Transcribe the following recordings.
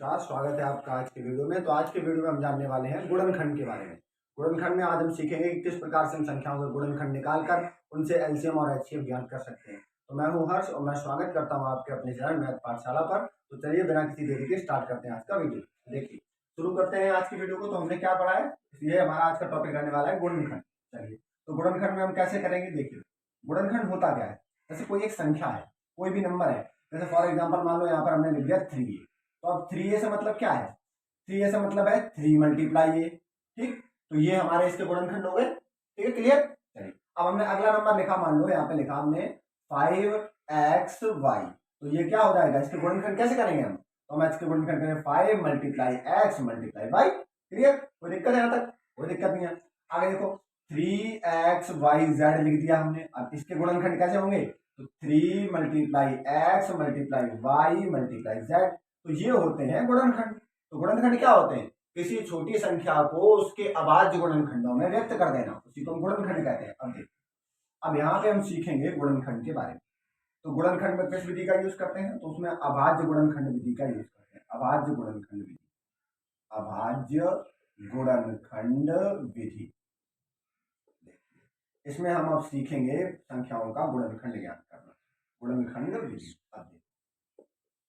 नमस्कार, स्वागत है आपका आज के वीडियो में। तो आज के वीडियो में हम जानने वाले हैं गुणनखंड के बारे में। गुणनखंड में आज हम सीखेंगे कि किस प्रकार से हम संख्याओं के गुणनखंड निकालकर उनसे एलसीएम और एचसीएफ ज्ञात कर सकते हैं। तो मैं हूं हर्ष और मैं स्वागत करता हूं आपके अपने चैनल मैथ पाठशाला पर। तो चलिए बिना किसी देरी के स्टार्ट करते हैं आज का वीडियो। देखिए, शुरू करते हैं आज की वीडियो को। तो हमने क्या पढ़ा है, ये हमारा आज का टॉपिक रहने वाला है गुणनखंड। चलिए, तो गुणनखंड में हम कैसे करेंगे। देखिए, गुणनखंड होता क्या है। जैसे कोई एक संख्या है, कोई भी नंबर है, जैसे फॉर एग्जाम्पल मान लो यहाँ पर हमने लिख दिया 3। तो अब 3a से मतलब क्या है, 3a से मतलब है 3 मल्टीप्लाई ए। ठीक, तो ये हमारे इसके गुणनखंड हो गए। ठीक है, क्लियर। चलिए, अब हमने अगला नंबर लिखा, मान लो यहाँ पे लिखा हमने 5xy। तो ये क्या हो जाएगा, इसके गुणनखंड कैसे करेंगे हम। तो हम इसके गुणनखंड करेंगे 5 multiply x multiply y। Clear, कोई दिक्कत है यहाँ तक, कोई दिक्कत नहीं है। आगे देखो 3xyz लिख दिया हमने। अब इसके गुणनखंड कैसे होंगे, तो 3 multiply x multiply y multiply z. तो ये होते हैं गुणनखंड। तो गुणनखंड क्या होते हैं, किसी छोटी संख्या को उसके अभाज्य गुणनखंडों में व्यक्त कर देना, उसी को हम गुणनखंड कहते हैं। अब देखिए, अब यहाँ पे हम सीखेंगे गुणनखंड के बारे में। तो गुणनखंड में किस विधि का यूज करते हैं, तो उसमें अभाज्य गुणनखंड विधि का यूज करते हैं। अभाज्य गुणनखंड विधि, अभाज्य गुणनखंड विधि। इसमें हम अब सीखेंगे संख्याओं का गुणनखंड ज्ञात करना, गुणनखंड विधि। अब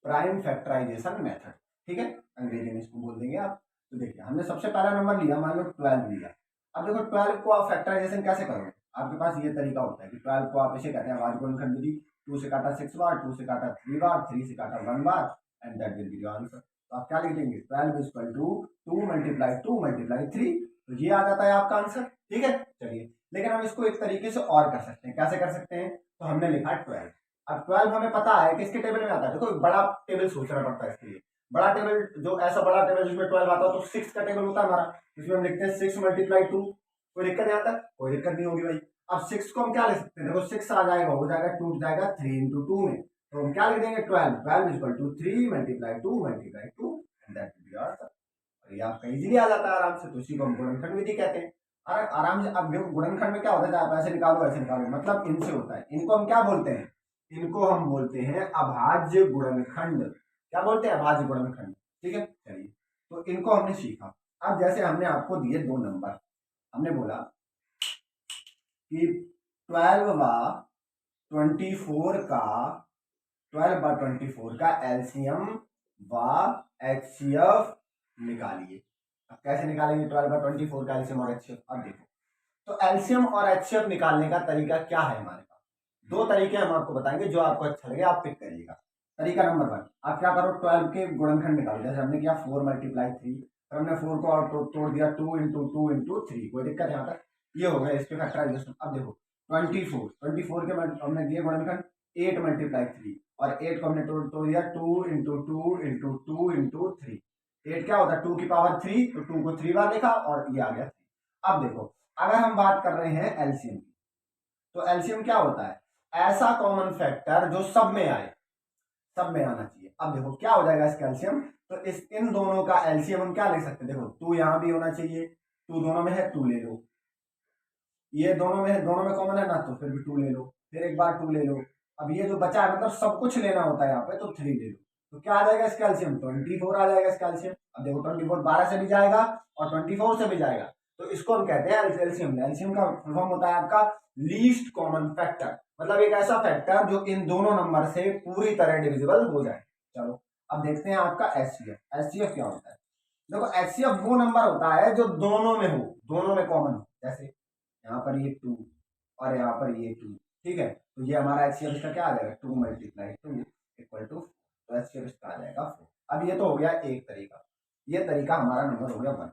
प्राइम फैक्टराइजेशन मेथड, ठीक है, अंग्रेजी में इसको बोल देंगे आप। तो देखिए, हमने सबसे पहला नंबर लिया, मान लो 12 लिया। अब देखो 12 को आप फैक्टराइजेशन कैसे करोगे। आपके पास ये तरीका होता है कि 12 को आप ऐसे कहते हैं अभाज्य गुणनखंड विधि। 2 से काटा 6 बार, 2 से काटा 3 बार, 3 से काटा 1 बार, and that will be your answer. तो आप क्या लिख देंगे, 12 इक्वल टू 2 मल्टीप्लाई 2 मल्टीप्लाई 3। तो ये आ जाता है आपका आंसर। ठीक है, चलिए, लेकिन हम इसको एक तरीके से और कर सकते हैं। कैसे कर सकते हैं, तो हमने लिखा 12। अब 12 हमें पता है किसके टेबल में आता है। देखो, बड़ा टेबल सोचना पड़ता है इसके लिए। बड़ा टेबल, जो ऐसा बड़ा टेबल जिसमें 12 आता है, तो 6 का टेबल होता है हमारा। इसमें हम लिखते हैं 6 मल्टीप्लाई 2। कोई दिक्कत नहीं आता, कोई दिक्कत नहीं होगी भाई। अब 6 को हम क्या लिख सकते हैं, देखो 6 आ जाएगा, हो जाएगा, टूट जाएगा 3 इंटू 2 में। तो हम क्या लिख देंगे, 12। 12 equal to 3 multiply 2 multiply 2, and that will be your answer. और ये आपका इजीली आ जाता है आराम से। तो इसी को हम गुणनखंड विधि कहते हैं। अरे आराम से। अब देखो, गुणनखंड में क्या होता है, आप ऐसे निकालो ऐसे निकालो, मतलब इनसे होता है। इनको हम क्या बोलते हैं, इनको हम बोलते हैं अभाज्य गुणनखंड। क्या बोलते हैं, अभाज्य गुणनखंड। ठीक है, चलिए, तो इनको हमने सीखा। अब जैसे हमने आपको दिए दो नंबर, हमने बोला कि 12 व 24 का 12 व 24 का एलसीएम व एचसीएफ निकालिए। अब कैसे निकालेंगे 12 व 24 का एलसीएम और एचसीएफ। अब देखो, तो एलसीएम और एचसीएफ निकालने का तरीका क्या है हमारे पास। दो तरीके हम आपको बताएंगे, जो आपको अच्छा लगे आप पिक करिएगा। तरीका नंबर 1, आप क्या करो, 12 के गुणनखंड निकालो। जैसे हमने किया 4 मल्टीप्लाई 3, फिर हमने 4 को और तोड़ दिया 2 इंटू 2 इंटू 3। कोई दिक्कत यहाँ तक, ये हो गया इसके फैक्टराइजेशन। अब देखो 24 के हमने दिए गुणनखंड 8 मल्टीप्लाई 3, और 8 को हमने तोड़ दिया 2 इंटू 2 इंटू 2 इंटू 3। 8 क्या होता है, 2 की पावर 3, तो 2 को 3 बार लिखा और ये आ गया 3। अब देखो, अगर हम बात कर रहे हैं एलसीएम की, तो एलसीएम क्या होता है, ऐसा कॉमन फैक्टर जो सब में आए, सब में आना चाहिए। अब देखो क्या हो जाएगा इसका एलसीएम, तो इन दोनों का एलसीएम हम क्या ले सकते हैं, देखो 2 यहां भी होना चाहिए, 2 दोनों में है, 2 ले लो। ये दोनों में है, दोनों में कॉमन है ना, तो फिर भी 2 ले लो, फिर एक बार 2 ले लो। अब ये जो बचा है, मतलब सब कुछ लेना होता है यहाँ पे, तो 3 ले लो। तो क्या आ जाएगा इसका एलसीएम, 24 आ जाएगा इसका एलसीएम। अब देखो 24 12 से भी जाएगा और 24 से भी जाएगा, तो इसको हम कहते हैं एलसीएम। एलसीएम का फुल फॉर्म होता है आपका लीस्ट कॉमन फैक्टर, मतलब एक ऐसा फैक्टर जो इन दोनों नंबर से पूरी तरह डिविजिबल हो जाए। चलो, अब देखते हैं आपका एचसीएफ। एचसीएफ क्या होता है, देखो एचसीएफ वो नंबर होता है जो दोनों में हो, दोनों में कॉमन हो। जैसे यहाँ पर ये 2 और यहाँ पर ये 2, ठीक है, तो ये हमारा एचसीएफ इसका क्या आ जाएगा, 2 मल्टीप्लाई 2 इक्वल टू, तो एचसीएफ इसका आ जाएगा 4। अब ये तो हो गया एक तरीका, ये तरीका हमारा नंबर हो गया 1।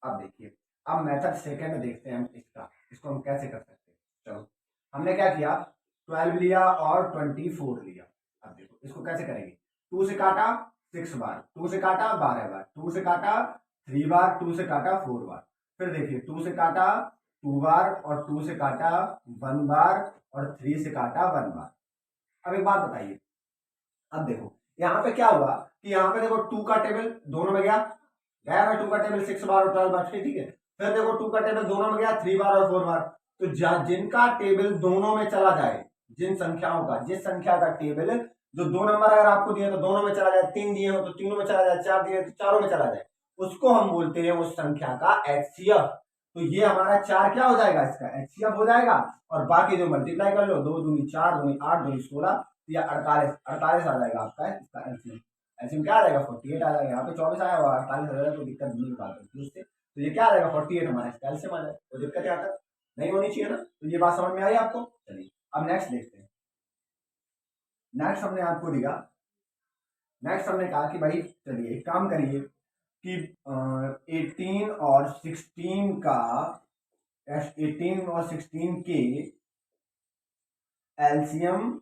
अब देखिए, अब मेथड सेकंड देखते हैं हम इसका, इसको हम कैसे कर सकते हैं। चलो, हमने क्या किया, 12 लिया और 24 लिया। अब देखो इसको कैसे करेंगे, 2 से काटा 6 बार, 2 से काटा 12 बार, 2 से काटा 3 बार, 2 से काटा 4 बार, फिर देखिए 2 से काटा 2 बार, और 2 से काटा 1 बार, और 3 से काटा 1 बार। अब एक बात बताइए, अब देखो यहाँ पे क्या हुआ कि यहाँ पे देखो 2 का टेबल दोनों में गया ना, 2 का टेबल 6 बार और 12 बार, ठीक है। फिर देखो 2 का टेबल दोनों में गया 3 बार और 4 बार। तो जिनका टेबल दोनों में चला जाए, जिन संख्याओं का, जिस संख्या का टेबल जो 2 नंबर अगर आपको दिए तो दोनों में चला जाए, 3 दिए हो तो तीनों में चला जाए, 4 दिए तो चारों में चला जाए, उसको हम बोलते हैं उस संख्या का एचसीएफ। तो ये हमारा 4 क्या हो जाएगा, इसका एचसीएफ हो जाएगा। और बाकी जो मल्टीप्लाई कर लो, 2 दूनी 4, दूनी 8, दूनी 16 या 48 आ जाएगा आपका इसका एलसीएम। एलसीएम क्या आ जाएगा 48 आ जाएगा। यहाँ पे 24 आया हुआ 48 आ जाएगा, कोई दिक्कत नहीं की बात है उससे। तो ये क्या आ जाएगा 48 हमारा इसका एलसीएम आ जाएगा। तो दिक्कत यहाँ तक नहीं होनी चाहिए ना। तो ये बात समझ में आई आपको। चलिए अब नेक्स्ट देखते हैं। नेक्स्ट हमने आपको दिया, नेक्स्ट हमने कहा कि भाई चलिए एक काम करिए कि 18 और 16 का 18 और 16 के एलसीएम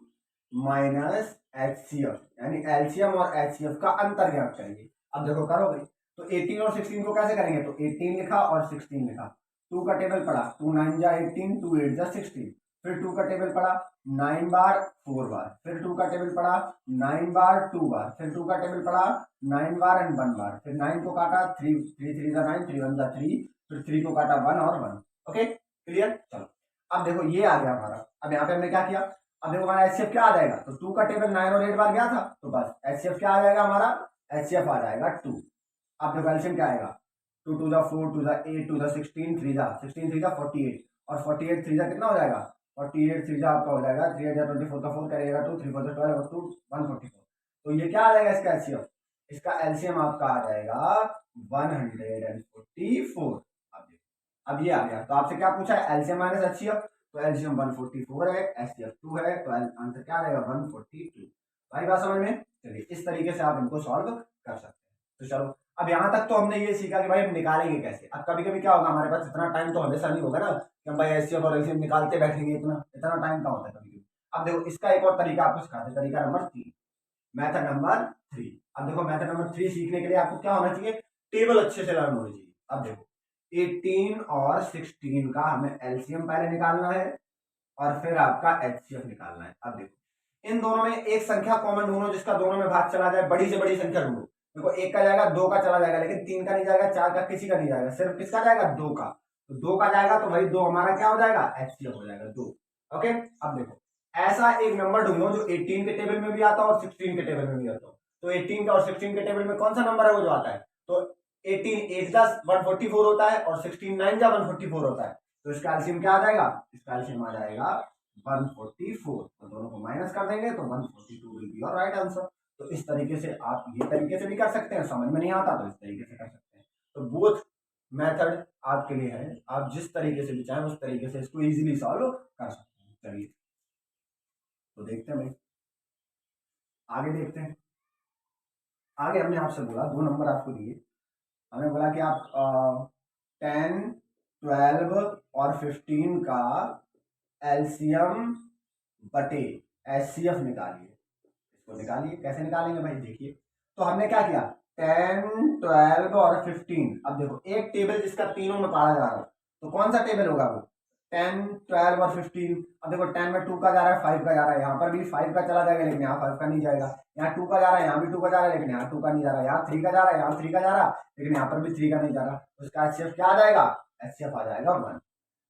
माइनस एचसीएफ, यानी एलसीएम और एचसीएफ का अंतर ज्ञात करिए। अब देखो करो भाई, तो 18 और 16 को कैसे करेंगे, तो 18 लिखा और 16 लिखा, 2 का टेबल पड़ा, 2 9 जा 18, 2 8 जा 16, फिर 2 का टेबल पड़ा 9 बार 4 बार, फिर 2 का टेबल पड़ा 9 बार 2 बार, फिर 2 का टेबल पड़ा 9 बार एंड 1 बार, फिर 9 को काटा 3 3 3 जा 9, 3 1 जा 3, फिर 3 को काटा 1 और 1। Okay clear. चलो अब देखो ये आ गया हमारा। अब यहाँ पे हमने क्या किया, अब देखो हमारा एचसीएफ क्या आ जाएगा, तो 2 का टेबल 9 और 8 बार गया था, तो बस एचसीएफ क्या आ जाएगा हमारा, एचसीएफ आ जाएगा 2। अब देखो एलसीएम क्या आएगा, 2 2 जा 4, 2 जा 8, 2 जा 16, 3 जा 16, 3 जा 48, और 48 3 जा कितना हो जाएगा, 48 3 जा आपका हो जाएगा 3 जा 24 का 4 करेगा 2, 3 4 12 और 2 144। तो ये क्या आ जाएगा इसका एलसीएम, इसका एलसीएम आपका आ जाएगा 144। अब ये आ गया। तो आपसे क्या पूछा है, एलसीएम माइनस एचसीएफ, तो एलसीएम 144 है, एचसीएफ 2 है, तो आंसर क्या रहेगा 142। भाई बात समझ में। चलिए इस तरीके से आप इनको सॉल्व कर सकते हैं। तो चलो अब यहाँ तक तो हमने ये सीखा कि भाई हम निकालेंगे कैसे। अब कभी कभी क्या होगा, हमारे पास इतना टाइम तो हमेशा नहीं होगा ना कि हम भाई एचसीएफ और एलसीएम निकालते बैठेंगे, इतना इतना टाइम कहाँ होता है कभी कभी। अब देखो इसका एक और तरीका आपको सिखाते हैं, तरीका नंबर 3, मेथड नंबर 3। अब देखो मेथड नंबर 3 सीखने के लिए आपको क्या होना चाहिए, टेबल अच्छे से लर्न होनी चाहिए। अब देखो 18 और 16 का हमें एलसीएम पहले निकालना है और फिर आपका एचसीएफ निकालना है। अब देखो इन दोनों में एक संख्या कॉमन ढूंढो जिसका दोनों में भाग चला जाए, बड़ी से बड़ी संख्या ढूंढो। देखो 1 का जाएगा, 2 का चला जाएगा, लेकिन 3 का नहीं जाएगा, 4 का किसी का नहीं जाएगा, सिर्फ किसका जाएगा 2 का। तो 2 का जाएगा तो भाई 2 हमारा क्या हो जाएगा, एचसीएफ हो जाएगा 2। ओके अब देखो ऐसा एक नंबर ढूंढो जो 18 के टेबल में भी आता हो और 16 के टेबल में भी आता हो। तो 18 का और 16 के टेबल में कौन सा नंबर है वो जो आता है, तो 18 8 जा 144 होता है और 16 9 जा 144 होता है। तो इसका एलसीएम क्या आ जाएगा, इसका एलसीएम आ जाएगा 144। तो दोनों को माइनस कर देंगे तो 142 will be your right answer. तो इस तरीके से आप ये तरीके से भी कर सकते हैं, समझ में नहीं आता तो इस तरीके से कर सकते हैं। तो बोथ मेथड आपके लिए है, आप जिस तरीके से भी चाहें उस तरीके से इसको इजीली सॉल्व कर सकते हैं। चलिए तो देखते हैं भाई, आगे देखते हैं। आगे हमने आपसे बोला 2 नंबर आपको दिए, हमने बोला कि आप 10 12 और 15 का एलसीएम बटे एचसीएफ निकालिए। इसको निकालिए, कैसे निकालेंगे भाई देखिए। तो हमने क्या किया 10 12 और 15। अब देखो एक टेबल जिसका तीनों में पढ़ा जा रहा है, तो कौन सा टेबल होगा वो 10 12 और 15। अब देखो 10 में 2 का जा रहा है, 5 का जा रहा है, यहाँ पर भी 5 का चला जाएगा लेकिन यहाँ 5 का नहीं जाएगा। यहाँ 2 का जा रहा है, यहाँ भी 2 का जा रहा है लेकिन यहाँ 2 का नहीं जा रहा। यहाँ 3 का जा रहा है, यहाँ 3 का जा रहा है लेकिन यहाँ पर भी 3 का नहीं जा रहा। तो इसका एचसीएफ क्या आ जाएगा, एचसीएफ आ जाएगा 1।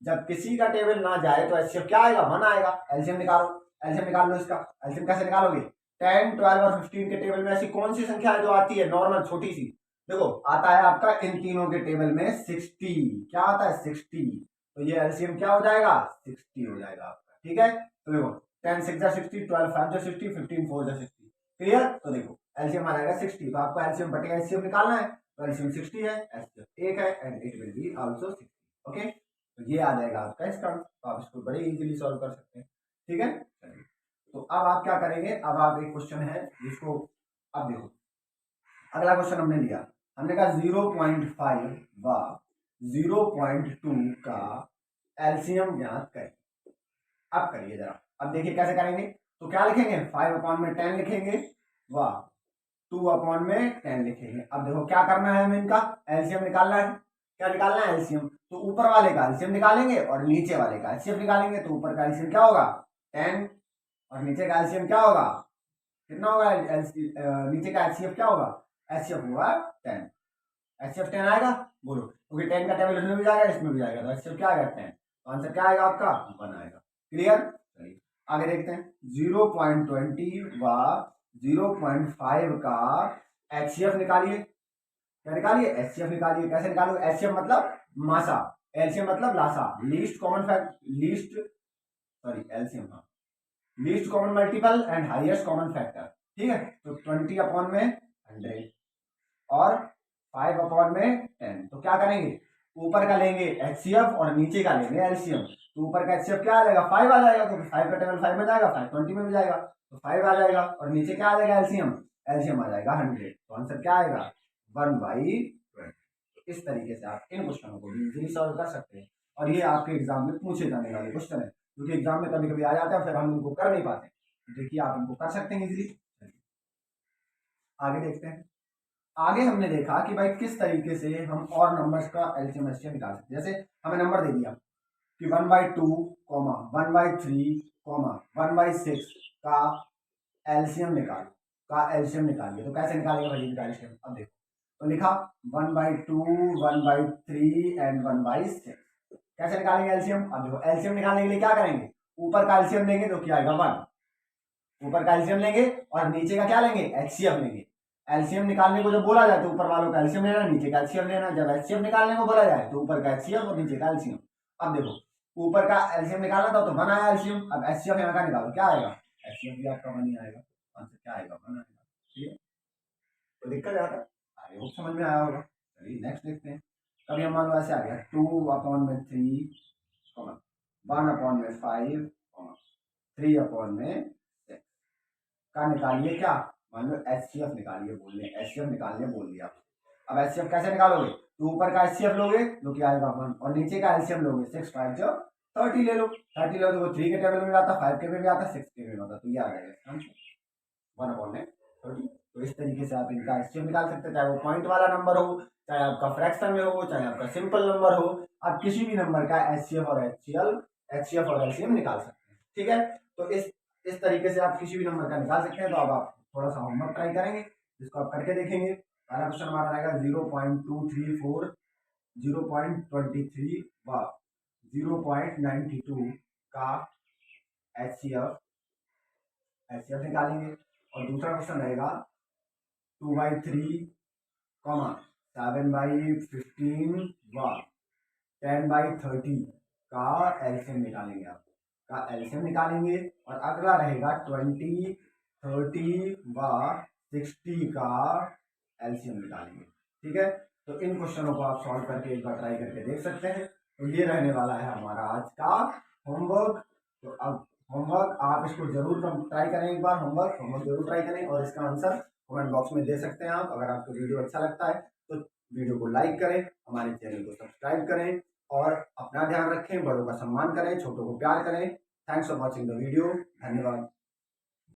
जब किसी का टेबल ना जाए तो एचसीएफ क्या आएगा 1 आएगा। एलसीएम निकालो, एलसीएम निकाल लो। इसका एलसीएम कैसे निकालोगे, 10 12 और 15 के टेबल में ऐसी कौन सी संख्या है जो आती है नॉर्मल छोटी सी, देखो आता है आपका इन तीनों के टेबल में 60। क्या आता है 60। तो ये एलसीएम क्या हो जाएगा 60 हो जाएगा आपका। ठीक है तो देखो 10 6 जा 60, 12 5 जा 60, 15 4 जा 60। क्लियर। तो देखो एलसीएम आ जाएगा 60। तो आपको एलसीएम बटे एचसीएफ निकालना है, तो एलसीएम 60 है, एचसीएफ 1 है and it will be also 60। Okay तो ये आ जाएगा आपका इसका, तो आप इसको बड़े इजीली सॉल्व कर सकते हैं। ठीक है तो अब आप क्या करेंगे, अब आप एक क्वेश्चन है जिसको अब देखो, अगला क्वेश्चन हमने लिया, हमने कहा 0.5 व 0.2 का एलसीएम ज्ञात करें। अब करिए जरा, अब देखिए कैसे करेंगे। तो क्या लिखेंगे 5 अपॉन में 10 लिखेंगे व 2 अपॉन में 10 लिखेंगे। अब देखो क्या करना है, हमें इनका एलसीएम निकालना है। क्या निकालना है एलसीएम, तो ऊपर वाले का एलसीएम निकालेंगे और नीचे वाले का एचसीएफ निकालेंगे। तो ऊपर का एलसीएम क्या होगा 10 और नीचे का एलसीएम क्या होगा, कितना होगा नीचे का एचसीएफ क्या होगा, एचसीएफ होगा 10। एचसीएफ 10 आएगा बोलो, क्योंकि 10 का टेबल इसमें भी जाएगा इसमें भी जाएगा, तो एचसीएफ क्या आएगा 10। तो आंसर क्या आएगा आपका 1 आएगा। क्लियर। चलिए आगे देखते हैं 0.20 व 0.5 का HCF निकालिए। क्या निकालिए? HCF निकालिए। कैसे निकालो? HCF मतलब मासा, LCM मतलब लासा, least common fact, least sorry LCM, हाँ, least common multiple and highest common factor. ठीक है, तो 20 अपॉन में 100 और 5 अपॉन में 10। तो क्या करेंगे? ऊपर का लेंगे HCF और नीचे का लेंगे LCM। तो ऊपर का HCF क्या आ जाएगा? 5 आ जाएगा, क्योंकि 5 का टेबल 5 में जाएगा, 5 20 में भी जाएगा, तो 5 आ जाएगा। और नीचे क्या आ जाएगा? LCM आ जाएगा 100। तो आंसर क्या आएगा? 1/20। इस तरीके से आप इन क्वेश्चनों को भी इजीली सॉल्व कर सकते हैं, और ये आपके एग्जाम में पूछे जाने वाले क्वेश्चन है, क्योंकि एग्जाम में कभी कभी आ जाता है, फिर हम इनको कर नहीं पाते। देखिए आप इनको कर सकते हैं इजीली। आगे देखते हैं। आगे हमने देखा कि भाई किस तरीके से हम और नंबर्स का एलसीएम एचसीएम निकाल सकते हैं। जैसे हमें नंबर दे दिया कि 1/2, 1/3, 1/6 का एलसीएम निकालिए। तो कैसे निकालेंगे भाई एलसीएम? अब देखो, तो लिखा 1/2, 1/3 एंड 1/6। कैसे निकालेंगे एलसीएम? अब देखो, एलसीएम निकालने के लिए क्या करेंगे? ऊपर का एलसीएम लेंगे तो क्या आएगा? 1। ऊपर का एलसीएम लेंगे और नीचे का क्या लेंगे? एचसीएफ लेंगे। एलसीएम निकालने को जब बोला जाए तो ऊपर वालों का एलसीएम लेना, नीचे का एचसीएफ लेना। जब एचसीएफ निकालने को बोला जाए तो ऊपर का एचसीएफ और नीचे का एलसीएम। अब देखो, ऊपर का एलसीएम निकालना था तो 1 आया एलसीएम। अब एचसीएफ यहाँ का निकालो, क्या आएगा? एचसीएफ भी आपका 1 ही आएगा। आंसर क्या आएगा? 1 आएगा। ठीक है, तो दिक्कत आता है, आई होप समझ में आया होगा। चलिए नेक्स्ट देखते हैं। कभी हम मान लो ऐसे आ गया 2/3, 1/5, 3/6 का निकालिए। क्या? मान लो एचसीएफ निकालिए बोल रहे हैं, एचसीएफ निकालने बोल दिया। अब एचसीएफ कैसे निकालोगे? तो ऊपर का एचसीएफ लोगे जो कि आएगा 1, और नीचे का एलसीएम लोगे 6, 5 जो 30 ले लो। 30 लो तो वो 3 के टेबल में आता, 5 के में भी आता, 6 के में आता, तो ये आ जाएगा आंसर 1/30। तो इस तरीके से आप इनका एचसीएफ निकाल सकते हैं, चाहे वो पॉइंट वाला नंबर हो, चाहे आपका फ्रैक्शन में हो, चाहे आपका सिंपल नंबर हो। आप किसी भी नंबर का एचसीएफ और एलसीएम निकाल सकते हैं। ठीक है, तो इस तरीके से आप किसी भी नंबर का निकाल सकते हैं। तो अब आप थोड़ा सा होमवर्क ट्राई करेंगे, जिसको आप करके देखेंगे। पहला क्वेश्चन हमारा रहेगा 0.234, 0.23 व 0.92 का एचसीएफ निकालेंगे। और दूसरा क्वेश्चन रहेगा 2/3, 7/15 व 10/30 का एलसीएम निकालेंगे। आप का एलसीएम निकालेंगे। और अगला रहेगा 20, 30 व 60 का एलसीएम निकालेंगे। ठीक है, तो इन क्वेश्चनों को आप सॉल्व करके एक बार ट्राई करके देख सकते हैं। तो ये रहने वाला है हमारा आज का होमवर्क। तो अब होमवर्क आप इसको जरूर ट्राई करें, एक बार होमवर्क जरूर ट्राई करें, और इसका आंसर कमेंट बॉक्स में दे सकते हैं आप। अगर आपको वीडियो अच्छा लगता है तो वीडियो को लाइक करें, हमारे चैनल को सब्सक्राइब करें, और अपना ध्यान रखें, बड़ों का सम्मान करें, छोटों को प्यार करें। Thanks for watching the video. धन्यवाद।